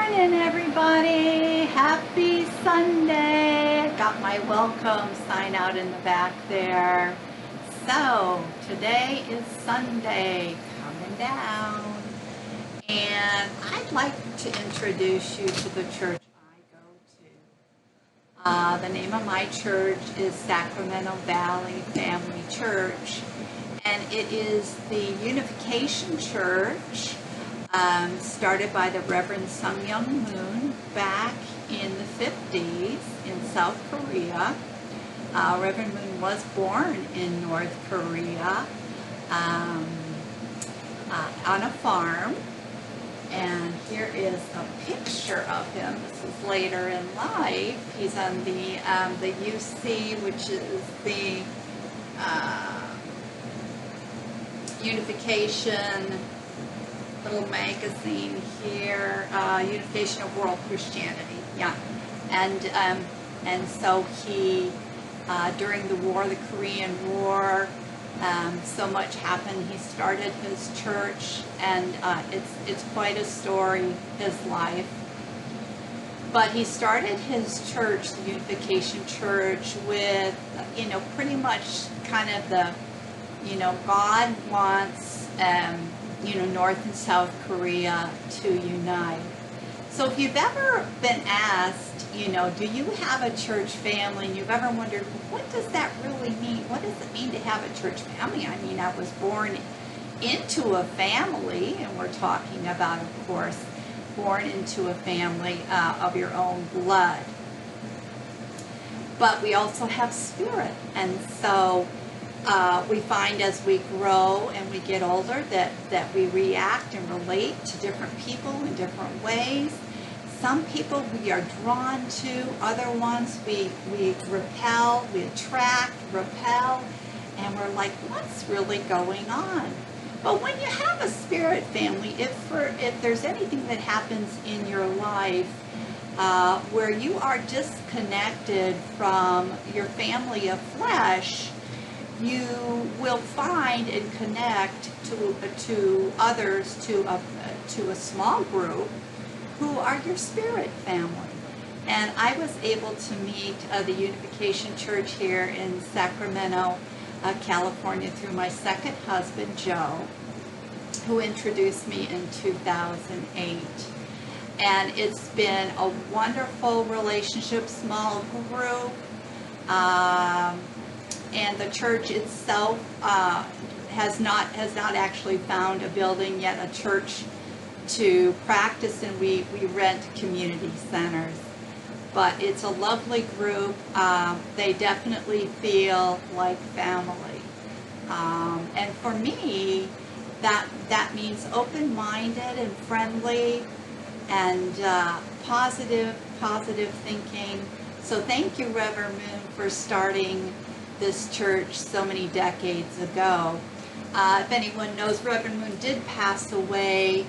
morning, everybody. Happy Sunday. Got my welcome sign out in the back there. So today is Sunday, coming down, and I'd like to introduce you to the church I go to. The name of my church is Sacramento Valley Family Church, and it is the Unification Church. Started by the Reverend Moon back in the 50s in South Korea. Reverend Moon was born in North Korea on a farm. And here is a picture of him. This is later in life. He's on the UC, which is the Unification little magazine here, Unification of World Christianity, yeah. And so he, during the war, the Korean War, so much happened. He started his church, and it's quite a story, his life. But he started his church, the Unification Church, with, pretty much kind of the, God wants, North and South Korea to unite. So if you've ever been asked, do you have a church family, and you've ever wondered, what does that really mean? What does it mean to have a church family? I mean, I was born into a family, and we're talking about, of course, born into a family of your own blood. But we also have spirit, and so we find as we grow and we get older that we react and relate to different people in different ways. Some people we are drawn to, other ones we repel, we attract, repel, and we're like, what's really going on? But when you have a spirit family, if there's anything that happens in your life where you are disconnected from your family of flesh, you will find and connect to others, to a small group who are your spirit family. And I was able to meet the Unification Church here in Sacramento, California, through my second husband, Joe, who introduced me in 2008. And it's been a wonderful relationship, small group. And the church itself has not actually found a building yet, a church to practice, and we rent community centers. But it's a lovely group. They definitely feel like family. And for me, that means open-minded and friendly and positive thinking. So thank you, Reverend Moon, for starting this church so many decades ago. If anyone knows, Reverend Moon did pass away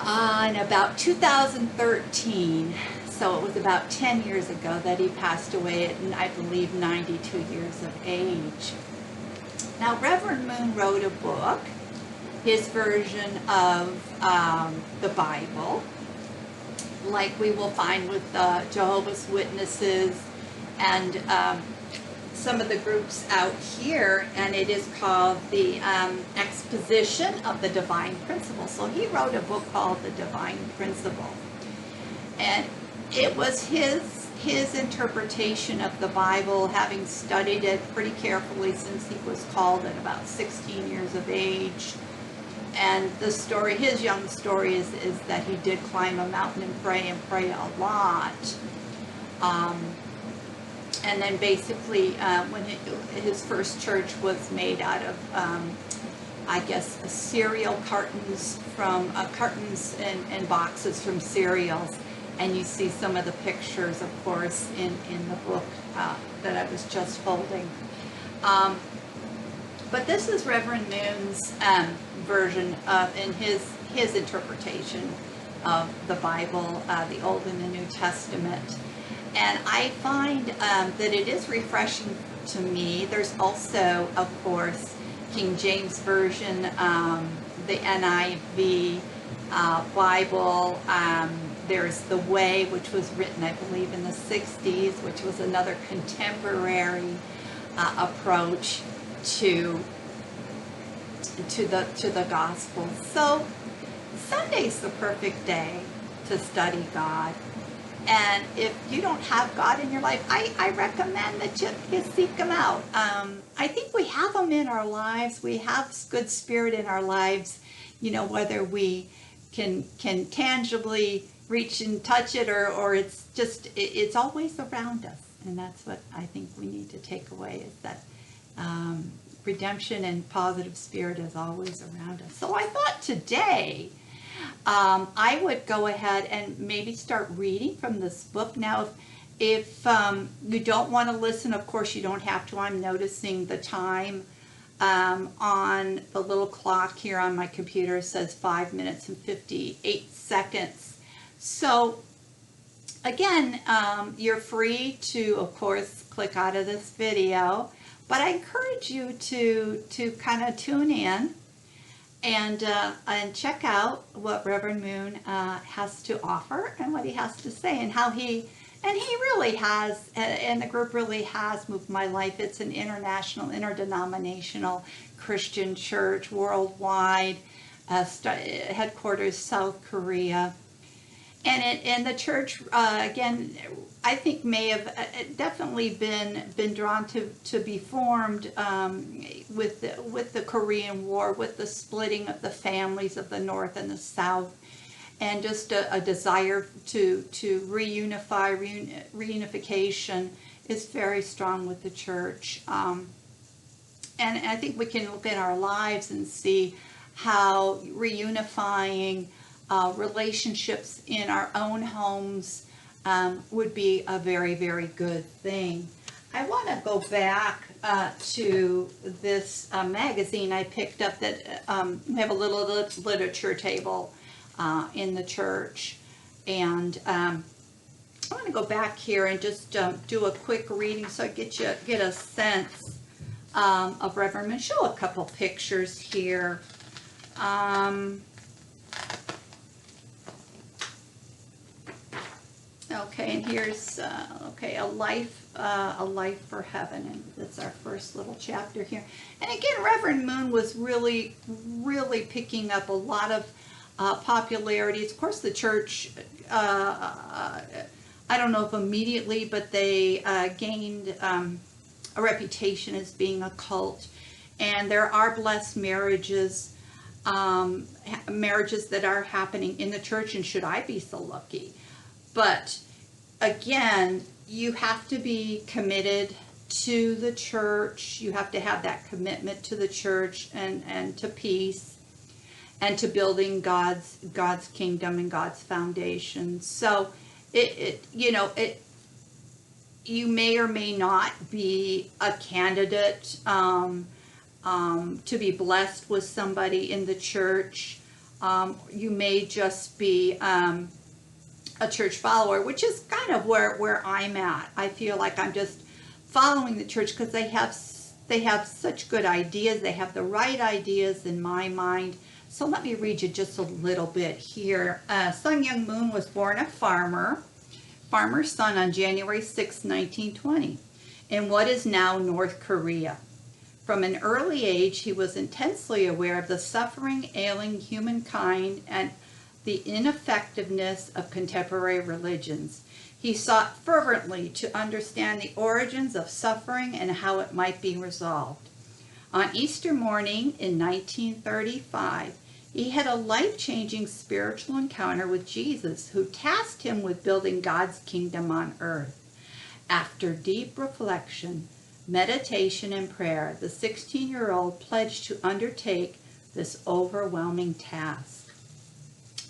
in about 2013. So it was about 10 years ago that he passed away at, I believe, 92 years of age. Now, Reverend Moon wrote a book, his version of the Bible, like we will find with Jehovah's Witnesses and some of the groups out here, and it is called the Exposition of the Divine Principle. So he wrote a book called The Divine Principle, and it was his interpretation of the Bible, having studied it pretty carefully since he was called at about 16 years of age. And the story, his young story, is that he did climb a mountain and pray a lot. And then basically, when his first church was made out of, I guess, cereal cartons and boxes from cereals. And you see some of the pictures, of course, in the book that I was just holding. But this is Reverend Moon's version of, in his interpretation of the Bible, the Old and the New Testament. And I find that it is refreshing to me. There's also, of course, King James Version, the NIV, Bible. There's The Way, which was written, I believe, in the 60s, which was another contemporary approach to the gospel. So Sunday's the perfect day to study God. And if you don't have God in your life, I recommend that you seek Him out. I think we have Him in our lives. We have good spirit in our lives, whether we can tangibly reach and touch it, or it's always around us. And that's what I think we need to take away, is that redemption and positive spirit is always around us. So I thought today I would go ahead and maybe start reading from this book. Now, if you don't want to listen, of course you don't have to. I'm noticing the time on the little clock here on my computer. It says 5 minutes and 58 seconds. So again, you're free to, of course, click out of this video, but I encourage you to kind of tune in and check out what Reverend Moon has to offer and what he has to say, and how he really has, and the group really has moved my life. It's an international, interdenominational Christian church worldwide, headquarters South Korea. And the church, again, I think may have definitely been drawn to be formed with the Korean War, with the splitting of the families of the North and the South, and just a desire to reunify. Reunification is very strong with the church. And I think we can look at our lives and see how reunifying relationships in our own homes would be a very, very good thing. I want to go back to this magazine I picked up that we have a little literature table in the church, and I want to go back here and just do a quick reading so I get a sense of Reverend. And show a couple pictures here. Okay, and here's a life for heaven, and that's our first little chapter here. And again, Reverend Moon was really picking up a lot of popularity. Of course, the church, I don't know if immediately, but they gained a reputation as being a cult. And there are blessed marriages, marriages that are happening in the church, and should I be so lucky. But again, you have to be committed to the church. You have to have that commitment to the church and to peace and to building God's kingdom and God's foundation. So you may or may not be a candidate to be blessed with somebody in the church. You may just be a church follower, which is kind of where I'm at. I feel like I'm just following the church because they have such good ideas. They have the right ideas in my mind. So let me read you just a little bit here. Sun Myung Moon was born a farmer's son on January 6, 1920, in what is now North Korea. From an early age, he was intensely aware of the suffering, ailing humankind and the ineffectiveness of contemporary religions. He sought fervently to understand the origins of suffering and how it might be resolved. On Easter morning in 1935, he had a life-changing spiritual encounter with Jesus, who tasked him with building God's kingdom on earth. After deep reflection, meditation, and prayer, the 16-year-old pledged to undertake this overwhelming task.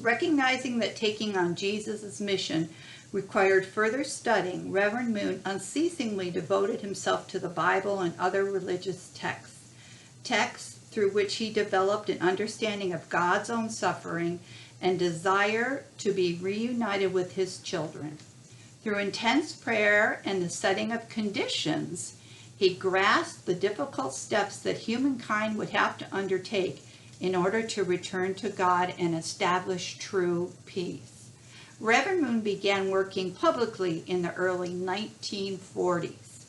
Recognizing that taking on Jesus' mission required further studying, Reverend Moon unceasingly devoted himself to the Bible and other religious texts through which he developed an understanding of God's own suffering and desire to be reunited with his children. Through intense prayer and the setting of conditions, he grasped the difficult steps that humankind would have to undertake in order to return to God and establish true peace. Reverend Moon began working publicly in the early 1940s,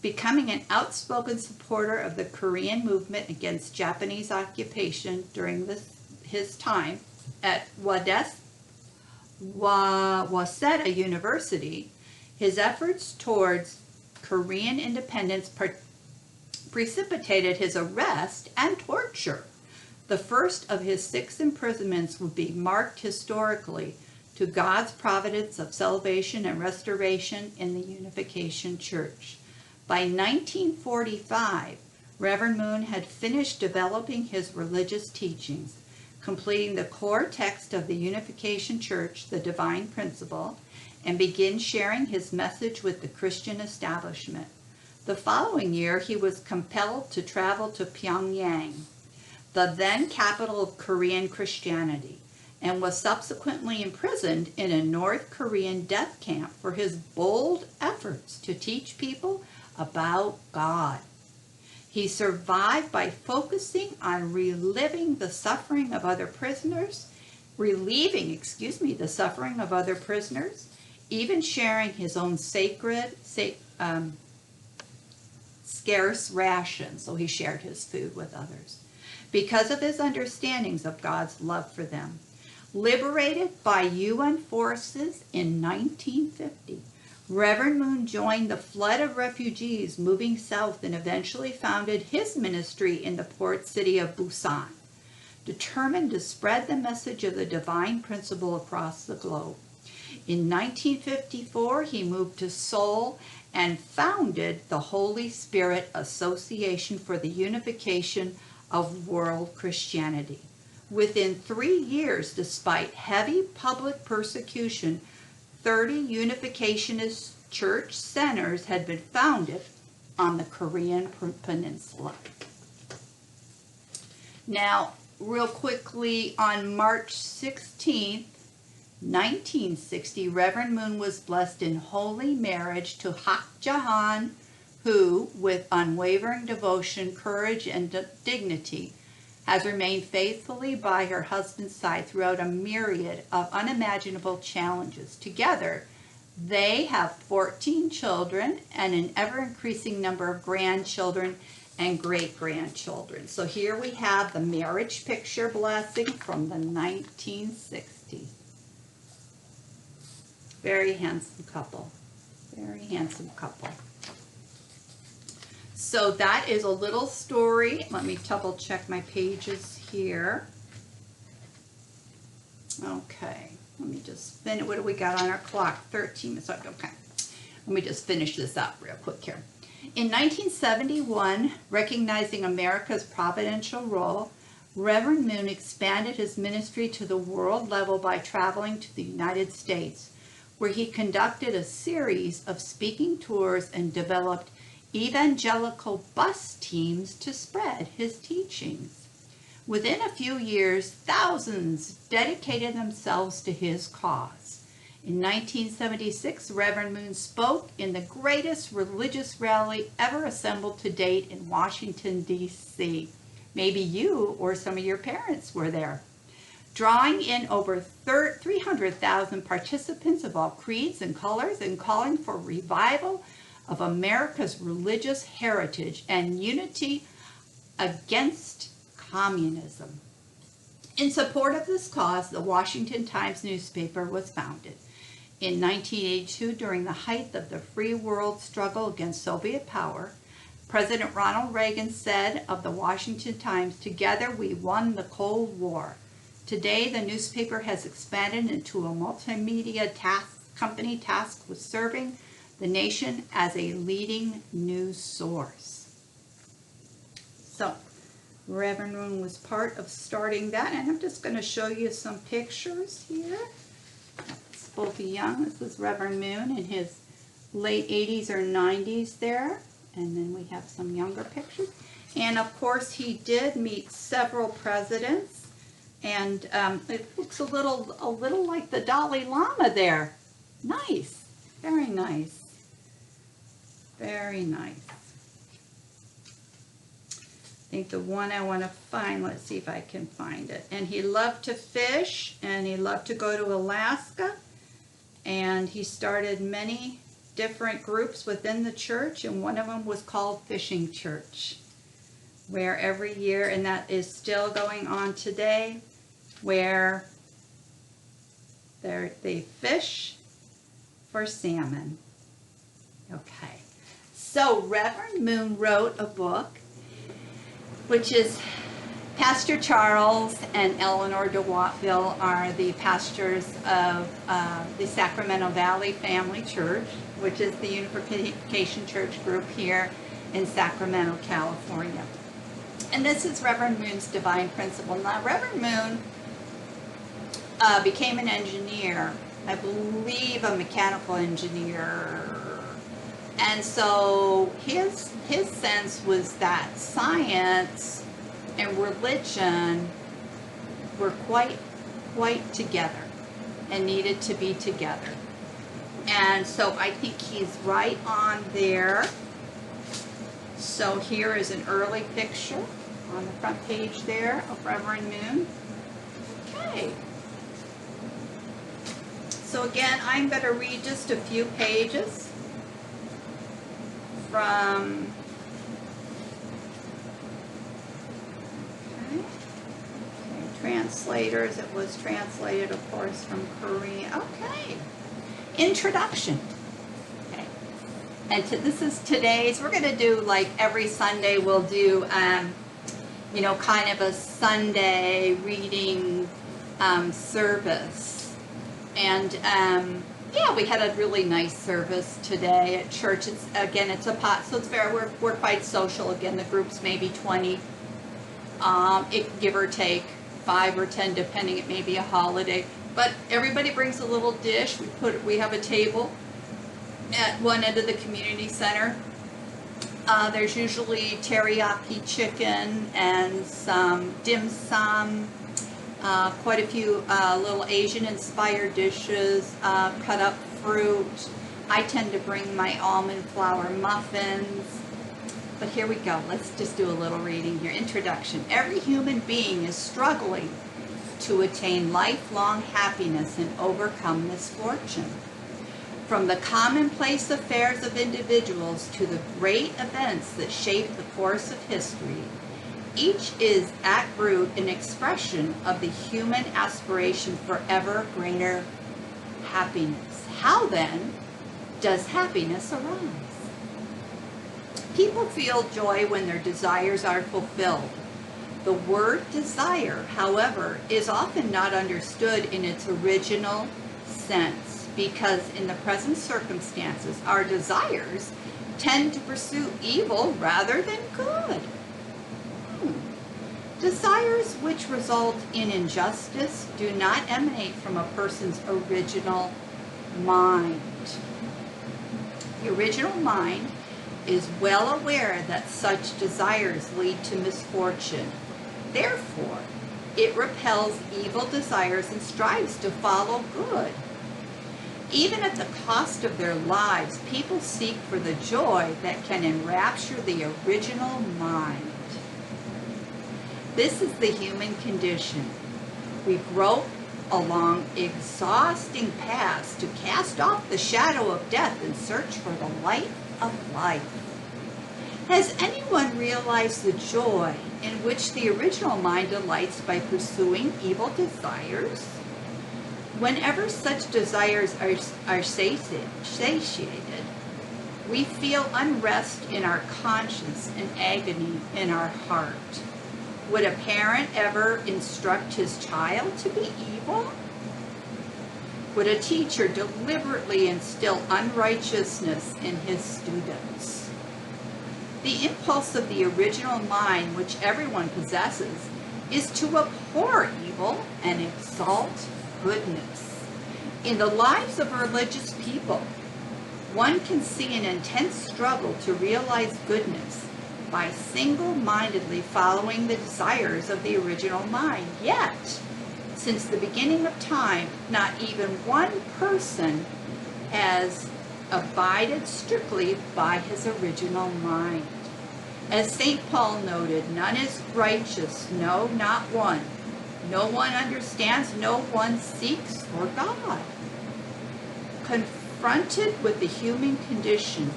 becoming an outspoken supporter of the Korean movement against Japanese occupation during his time at Waseda University. His efforts towards Korean independence precipitated his arrest and torture. The first of his 6 imprisonments would be marked historically to God's providence of salvation and restoration in the Unification Church. By 1945, Reverend Moon had finished developing his religious teachings, completing the core text of the Unification Church, the Divine Principle, and began sharing his message with the Christian establishment. The following year, he was compelled to travel to Pyongyang, the then capital of Korean Christianity, and was subsequently imprisoned in a North Korean death camp for his bold efforts to teach people about God. He survived by focusing on relieving the suffering of other prisoners, even sharing his own scarce rations, so he shared his food with others, because of his understandings of God's love for them. Liberated by UN forces in 1950, Reverend Moon joined the flood of refugees moving south and eventually founded his ministry in the port city of Busan, determined to spread the message of the divine principle across the globe. In 1954, he moved to Seoul and founded the Holy Spirit Association for the Unification of World Christianity. Within 3 years, despite heavy public persecution, 30 Unificationist church centers had been founded on the Korean Peninsula. Now, real quickly, on March 16th, 1960, Reverend Moon was blessed in holy marriage to Hak Jahan, who, with unwavering devotion, courage, and dignity, has remained faithfully by her husband's side throughout a myriad of unimaginable challenges. Together, they have 14 children and an ever-increasing number of grandchildren and great-grandchildren. So here we have the marriage picture blessing from the 1960s. Very handsome couple. Very handsome couple. So that is a little story. Let me double check my pages here. Okay, let me just finish. What do we got on our clock? 13 minutes. Okay, let me just finish this up real quick here. In 1971, recognizing America's providential role, Reverend Moon expanded his ministry to the world level by traveling to the United States, where he conducted a series of speaking tours and developed evangelical bus teams to spread his teachings. Within a few years, thousands dedicated themselves to his cause. In 1976, Reverend Moon spoke in the greatest religious rally ever assembled to date in Washington, D.C. Maybe you or some of your parents were there. Drawing in over 300,000 participants of all creeds and colors and calling for revival of America's religious heritage and unity against communism. In support of this cause, the Washington Times newspaper was founded. In 1982, during the height of the free world struggle against Soviet power, President Ronald Reagan said of the Washington Times, "Together we won the Cold War." Today, the newspaper has expanded into a multimedia company tasked with serving the nation as a leading news source. So, Reverend Moon was part of starting that, and I'm just going to show you some pictures here. It's both young. This is Reverend Moon in his late 80s or 90s there, and then we have some younger pictures. And of course, he did meet several presidents, and it looks a little like the Dalai Lama there. Nice, very nice. Very nice. think the one I want to find, let's see if I can find it. And he loved to fish, and he loved to go to Alaska, and he started many different groups within the church, and one of them was called Fishing Church, where every year, and that is still going on today, where they fish for salmon. Okay, so Reverend Moon wrote a book, which is Pastor Charles and Eleanor de Wattville are the pastors of the Sacramento Valley Family Church, which is the Unification Church group here in Sacramento, California. And this is Reverend Moon's Divine Principle. Now, Reverend Moon became an engineer, I believe a mechanical engineer. And so his sense was that science and religion were quite together and needed to be together. And so I think he's right on there. So here is an early picture on the front page there of Reverend Moon. Okay. So again, I'm going to read just a few pages from translators. It was translated, of course, from Korean. Okay. Introduction. Okay. And this is today's. We're going to do, like every Sunday, we'll do, you know, kind of a Sunday reading service. And, yeah, we had a really nice service today at church. It's, again, it's a pot, so it's we're quite social. Again, the group's maybe 20, give or take 5 or 10, depending. It may be a holiday, but everybody brings a little dish. We have a table at one end of the community center. There's usually teriyaki chicken and some dim sum. Quite a few little Asian-inspired dishes, cut up fruit. I tend to bring my almond flour muffins. But here we go. Let's just do a little reading here. Introduction. Every human being is struggling to attain lifelong happiness and overcome misfortune. From the commonplace affairs of individuals to the great events that shape the course of history, each is at root an expression of the human aspiration for ever greater happiness. How then does happiness arise? People feel joy when their desires are fulfilled. The word desire, however, is often not understood in its original sense because in the present circumstances, our desires tend to pursue evil rather than good. Desires which result in injustice do not emanate from a person's original mind. The original mind is well aware that such desires lead to misfortune. Therefore, it repels evil desires and strives to follow good. Even at the cost of their lives, people seek for the joy that can enrapture the original mind. This is the human condition. We grope along exhausting paths to cast off the shadow of death and search for the light of life. Has anyone realized the joy in which the original mind delights by pursuing evil desires? Whenever such desires are satiated, we feel unrest in our conscience and agony in our heart. Would a parent ever instruct his child to be evil? Would a teacher deliberately instill unrighteousness in his students? The impulse of the original mind, which everyone possesses, is to abhor evil and exalt goodness. In the lives of religious people, one can see an intense struggle to realize goodness by single-mindedly following the desires of the original mind. Yet, since the beginning of time, not even one person has abided strictly by his original mind. As St. Paul noted, none is righteous, no, not one. No one understands, no one seeks for God. Confronted with the human condition,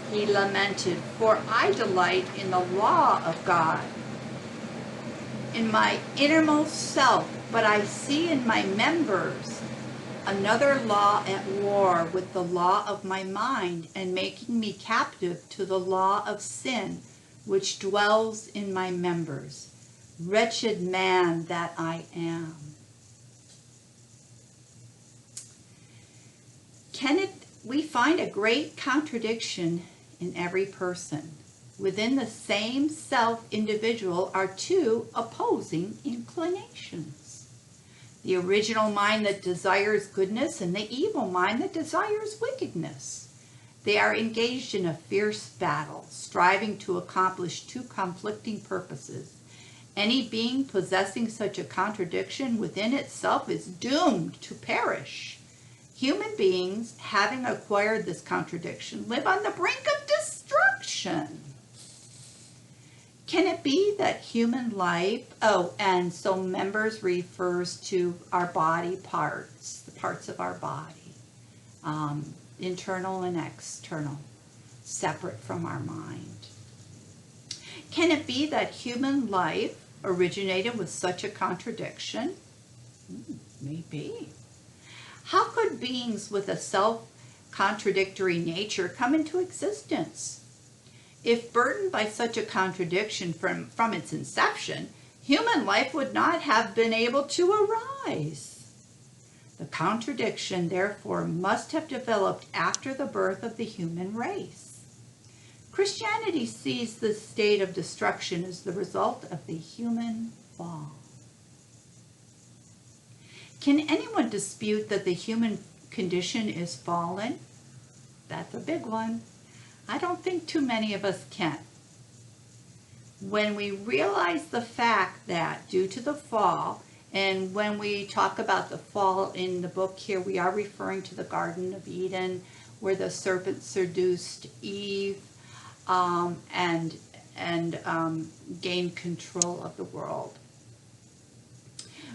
he lamented, "For I delight in the law of God, in my innermost self, but I see in my members another law at war with the law of my mind, and making me captive to the law of sin, which dwells in my members. Wretched man that I am." We find a great contradiction in every person. Within the same self-individual are two opposing inclinations. The original mind that desires goodness and the evil mind that desires wickedness. They are engaged in a fierce battle, striving to accomplish two conflicting purposes. Any being possessing such a contradiction within itself is doomed to perish. Human beings, having acquired this contradiction, live on the brink of destruction. Can it be that human life, and so members refers to our body parts, the parts of our body, internal and external, separate from our mind. Can it be that human life originated with such a contradiction? Maybe. How could beings with a self-contradictory nature come into existence? If burdened by such a contradiction from its inception, human life would not have been able to arise. The contradiction, therefore, must have developed after the birth of the human race. Christianity sees this state of destruction as the result of the human fall. Can anyone dispute that the human condition is fallen? That's a big one. I don't think too many of us can. When we realize the fact that due to the fall, and when we talk about the fall in the book here, we are referring to the Garden of Eden, where the serpent seduced Eve and gained control of the world.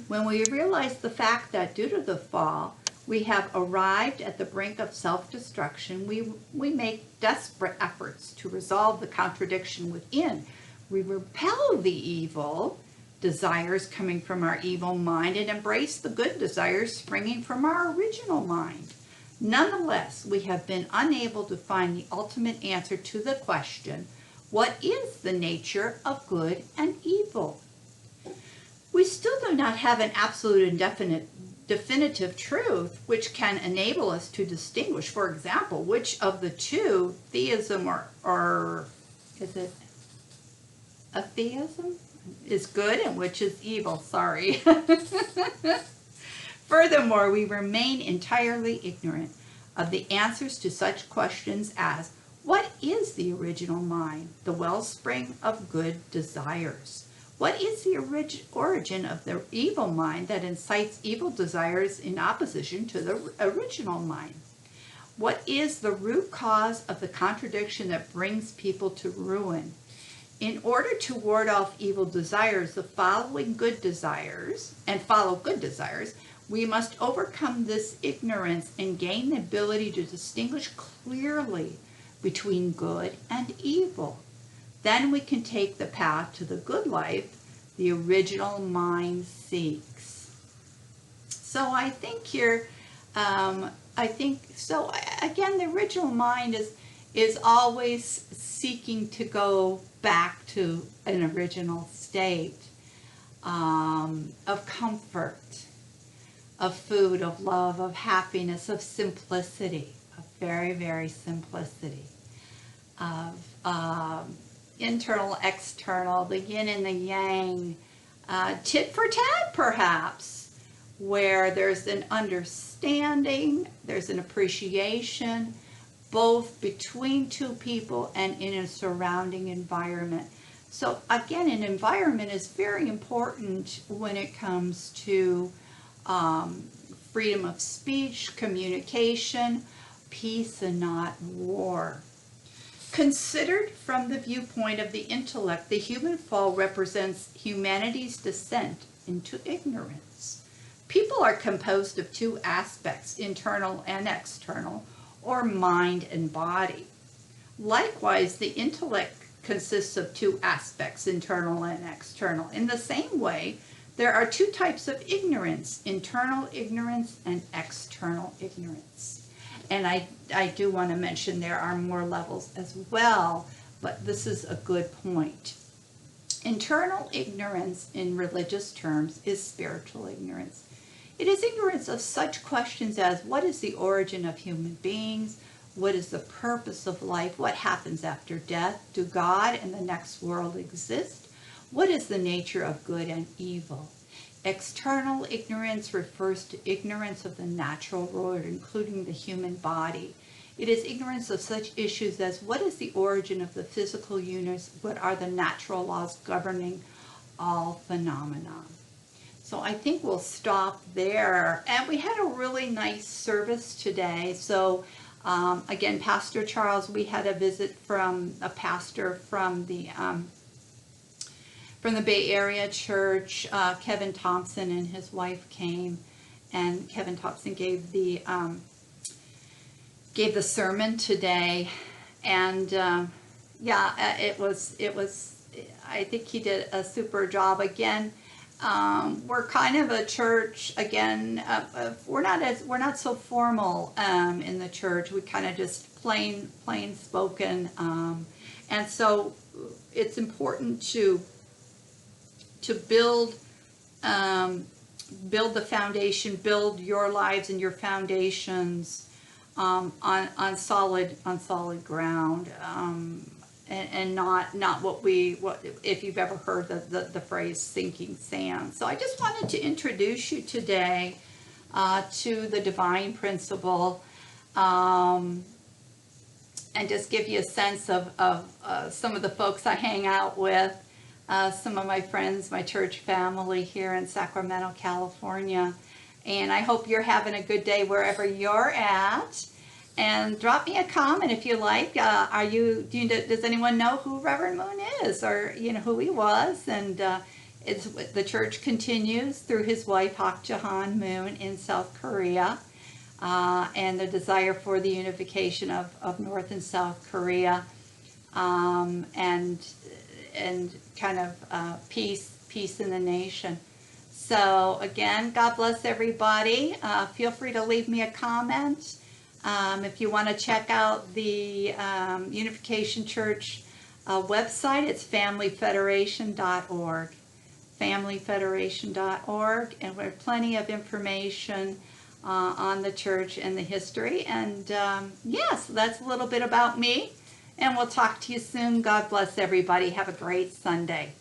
When we realize the fact that due to the fall, we have arrived at the brink of self-destruction, we make desperate efforts to resolve the contradiction within. We repel the evil desires coming from our evil mind and embrace the good desires springing from our original mind. Nonetheless, we have been unable to find the ultimate answer to the question, what is the nature of good and evil? We still do not have an absolute and definitive truth which can enable us to distinguish, for example, which of the two, theism or is it atheism, is good and which is evil, sorry. Furthermore, we remain entirely ignorant of the answers to such questions as, what is the original mind, the wellspring of good desires? What is the origin of the evil mind that incites evil desires in opposition to the original mind? What is the root cause of the contradiction that brings people to ruin? In order to ward off evil desires, follow good desires, we must overcome this ignorance and gain the ability to distinguish clearly between good and evil. Then we can take the path to the good life the original mind seeks. So I think here, again, the original mind is always seeking to go back to an original state of comfort, of food, of love, of happiness, of simplicity, of very, very simplicity, of internal, external, the yin and the yang, tit for tat perhaps, where there's an understanding, there's an appreciation, both between two people and in a surrounding environment. So again, an environment is very important when it comes to freedom of speech, communication, peace and not war. Considered from the viewpoint of the intellect, the human fall represents humanity's descent into ignorance. People are composed of two aspects, internal and external, or mind and body. Likewise, the intellect consists of two aspects, internal and external. In the same way, there are two types of ignorance, internal ignorance and external ignorance. And I do want to mention there are more levels as well, but this is a good point. Internal ignorance in religious terms is spiritual ignorance. It is ignorance of such questions as what is the origin of human beings? What is the purpose of life? What happens after death? Do God and the next world exist? What is the nature of good and evil? External ignorance refers to ignorance of the natural world, including the human body. It is ignorance of such issues as what is the origin of the physical universe? What are the natural laws governing all phenomena? So I think we'll stop there. And we had a really nice service today. So again, Pastor Charles, we had a visit from a pastor from the Bay Area church. Kevin Thompson and his wife came, and Kevin Thompson gave the sermon today. And yeah, it was. I think he did a super job. Again, we're kind of a church. Again, we're not so formal in the church. We kind of just plain spoken, and so it's important to build the foundation, build your lives and your foundations on solid ground, and not what if you've ever heard the phrase sinking sand. So I just wanted to introduce you today to the divine principle, and just give you a sense of some of the folks I hang out with. Some of my friends, my church family here in Sacramento, California. And I hope you're having a good day wherever you're at. And drop me a comment if you like. Does anyone know who Reverend Moon is, or who he was? And the church continues through his wife Hak Jahan Moon in South Korea, and the desire for the unification of North and South Korea, and kind of peace in the nation. So again, God bless everybody. Feel free to leave me a comment. If you want to check out the Unification Church website, it's familyfederation.org. Familyfederation.org, and we have plenty of information on the church and the history. And yes, that's a little bit about me. And we'll talk to you soon. God bless everybody. Have a great Sunday.